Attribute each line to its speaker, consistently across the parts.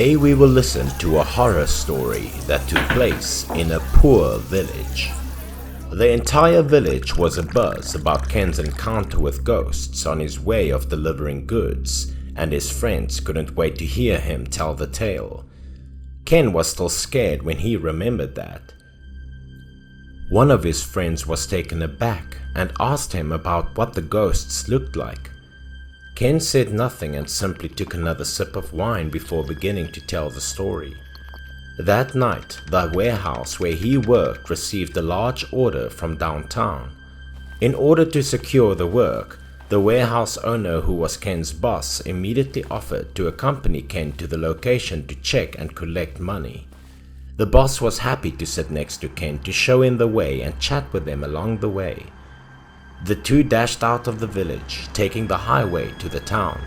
Speaker 1: Today we will listen to a horror story that took place in a poor village. The entire village was abuzz about Ken's encounter with ghosts on his way of delivering goods, and his friends couldn't wait to hear him tell the tale. Ken was still scared when he remembered that. One of his friends was taken aback and asked him about what the ghosts looked like. Ken said nothing and simply took another sip of wine before beginning to tell the story. That night, the warehouse where he worked received a large order from downtown. In order to secure the work, the warehouse owner, who was Ken's boss, immediately offered to accompany Ken to the location to check and collect money. The boss was happy to sit next to Ken to show him the way and chat with him along the way. The two dashed out of the village, taking the highway to the town.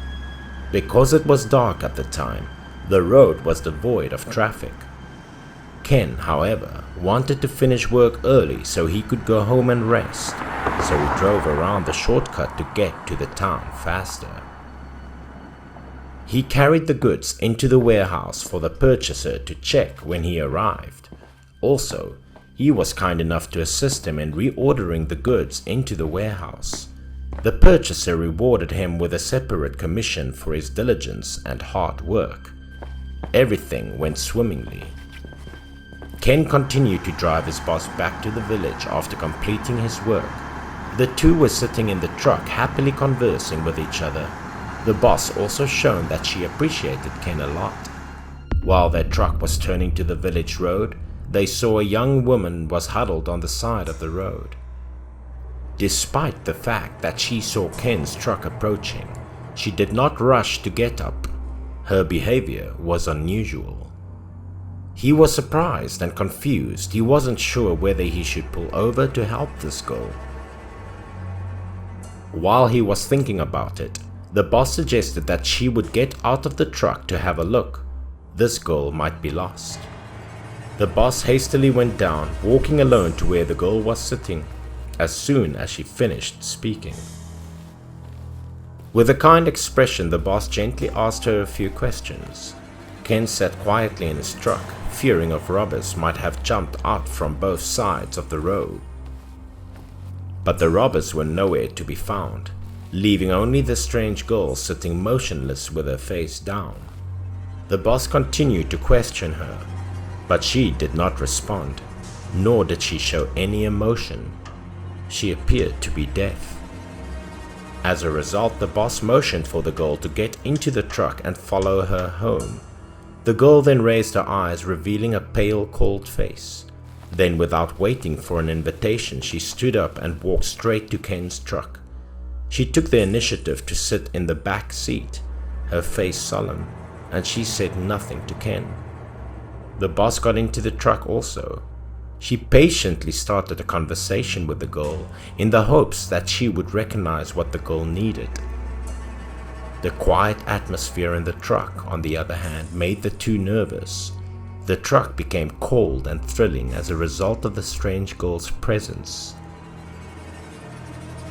Speaker 1: Because it was dark at the time, the road was devoid of traffic. Ken, however, wanted to finish work early so he could go home and rest, so he drove around the shortcut to get to the town faster. He carried the goods into the warehouse for the purchaser to check when he arrived. Also, he was kind enough to assist him in reordering the goods into the warehouse. The purchaser rewarded him with a separate commission for his diligence and hard work. Everything went swimmingly. Ken continued to drive his boss back to the village after completing his work. The two were sitting in the truck happily conversing with each other. The boss also shown that she appreciated Ken a lot. While their truck was turning to the village road, they saw a young woman was huddled on the side of the road. Despite the fact that she saw Ken's truck approaching, she did not rush to get up. Her behavior was unusual. He was surprised and confused. He wasn't sure whether he should pull over to help this girl. While he was thinking about it, the boss suggested that she would get out of the truck to have a look. This girl might be lost. The boss hastily went down, walking alone to where the girl was sitting, as soon as she finished speaking. With a kind expression, the boss gently asked her a few questions. Ken sat quietly in his truck, fearing of robbers might have jumped out from both sides of the road. But the robbers were nowhere to be found, leaving only the strange girl sitting motionless with her face down. The boss continued to question her, but she did not respond, nor did she show any emotion. She appeared to be deaf. As a result, the boss motioned for the girl to get into the truck and follow her home. The girl then raised her eyes, revealing a pale, cold face. Then, without waiting for an invitation, she stood up and walked straight to Ken's truck. She took the initiative to sit in the back seat, her face solemn, and she said nothing to Ken. The boss got into the truck also. She patiently started a conversation with the girl in the hopes that she would recognize what the girl needed. The quiet atmosphere in the truck, on the other hand, made the two nervous. The truck became cold and thrilling as a result of the strange girl's presence.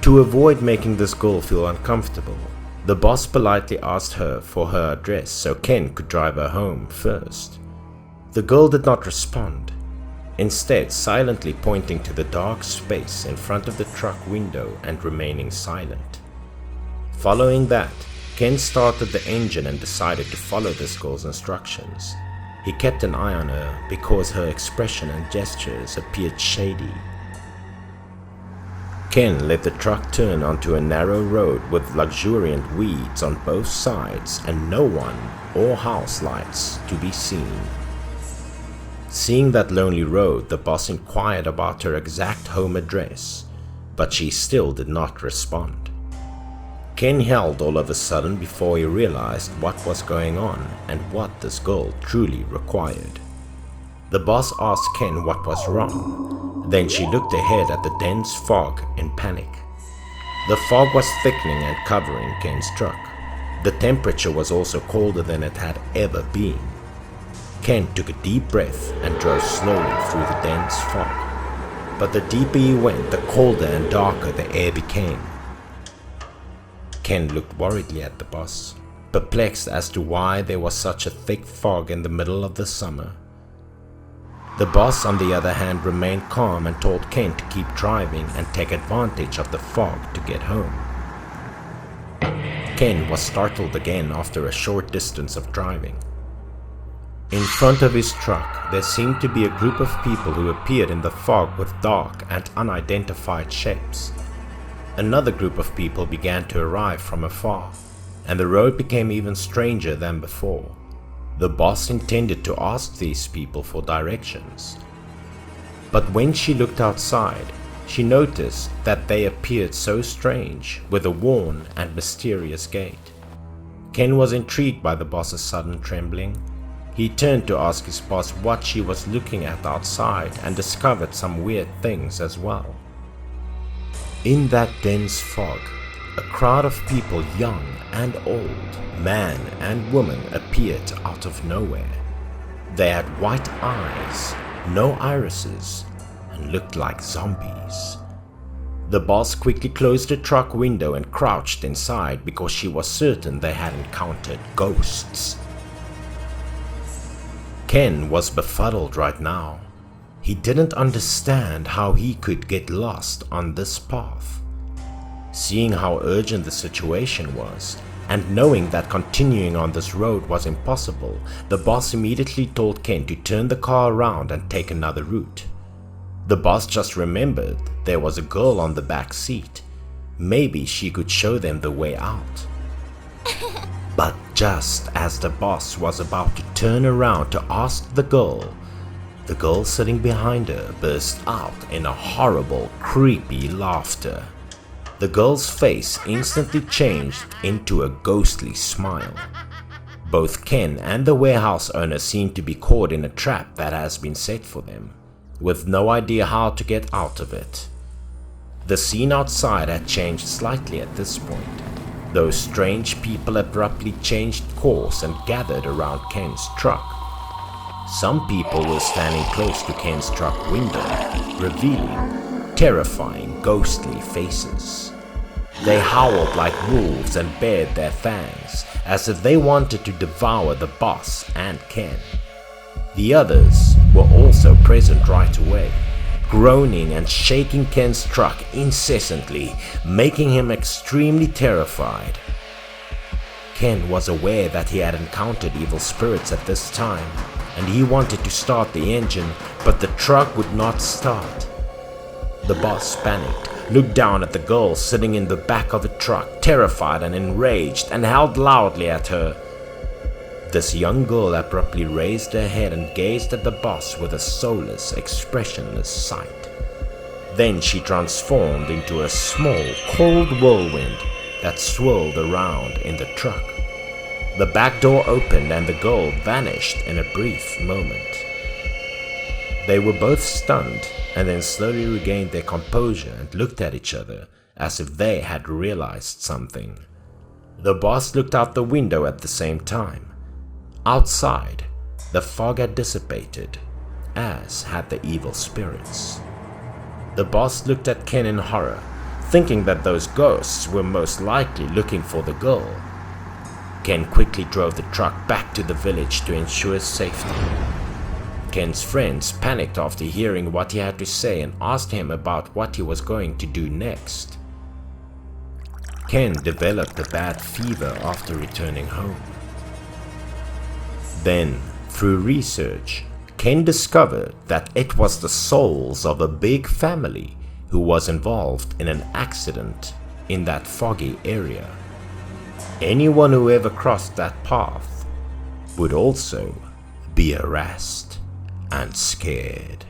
Speaker 1: To avoid making this girl feel uncomfortable, the boss politely asked her for her address so Ken could drive her home first. The girl did not respond, instead silently pointing to the dark space in front of the truck window and remaining silent. Following that, Ken started the engine and decided to follow this girl's instructions. He kept an eye on her because her expression and gestures appeared shady. Ken let the truck turn onto a narrow road with luxuriant weeds on both sides and no one or house lights to be seen. Seeing that lonely road, the boss inquired about her exact home address, but she still did not respond. Ken held all of a sudden before he realized what was going on and what this girl truly required. The boss asked Ken what was wrong. Then she looked ahead at the dense fog in panic. The fog was thickening and covering Ken's truck. The temperature was also colder than it had ever been. Ken took a deep breath and drove slowly through the dense fog. But the deeper he went, the colder and darker the air became. Ken looked worriedly at the boss. perplexed as to why there was such a thick fog in the middle of the summer. The boss, on the other hand, remained calm and told Ken to keep driving and take advantage of the fog to get home. Ken was startled again after a short distance of driving. In front of his truck, there seemed to be a group of people who appeared in the fog with dark and unidentified shapes. Another group of people began to arrive from afar, and the road became even stranger than before. The boss intended to ask these people for directions. But when she looked outside, she noticed that they appeared so strange, with a worn and mysterious gait. Ken was intrigued by the boss's sudden trembling. He turned to ask his boss what she was looking at outside and discovered some weird things as well. In that dense fog, a crowd of people, young and old, man and woman, appeared out of nowhere. They had white eyes, no irises, and looked like zombies. The boss quickly closed the truck window and crouched inside because she was certain they had encountered ghosts. Ken was befuddled right now. He didn't understand how he could get lost on this path. Seeing how urgent the situation was, and knowing that continuing on this road was impossible, the boss immediately told Ken to turn the car around and take another route. The boss just remembered there was a girl on the back seat. Maybe she could show them the way out. But just as the boss was about to turn around to ask the girl sitting behind her burst out in a horrible, creepy laughter. The girl's face instantly changed into a ghostly smile. Both Ken and the warehouse owner seemed to be caught in a trap that has been set for them, with no idea how to get out of it. The scene outside had changed slightly at this point. Those strange people abruptly changed course and gathered around Ken's truck. Some people were standing close to Ken's truck window, revealing terrifying, ghostly faces. They howled like wolves and bared their fangs, as if they wanted to devour the boss and Ken. The others were also present right away, groaning and shaking Ken's truck incessantly, making him extremely terrified. Ken was aware that he had encountered evil spirits at this time, and he wanted to start the engine, but the truck would not start. The boss panicked, looked down at the girl sitting in the back of the truck, terrified and enraged, and howled loudly at her. This young girl abruptly raised her head and gazed at the boss with a soulless, expressionless sight. Then she transformed into a small, cold whirlwind that swirled around in the truck. The back door opened and the girl vanished in a brief moment. They were both stunned and then slowly regained their composure and looked at each other as if they had realized something. The boss looked out the window at the same time. Outside, the fog had dissipated, as had the evil spirits. The boss looked at Ken in horror, thinking that those ghosts were most likely looking for the girl. Ken quickly drove the truck back to the village to ensure safety. Ken's friends panicked after hearing what he had to say and asked him about what he was going to do next. Ken developed a bad fever after returning home. Then, through research, Ken discovered that it was the souls of a big family who was involved in an accident in that foggy area. Anyone who ever crossed that path would also be harassed and scared.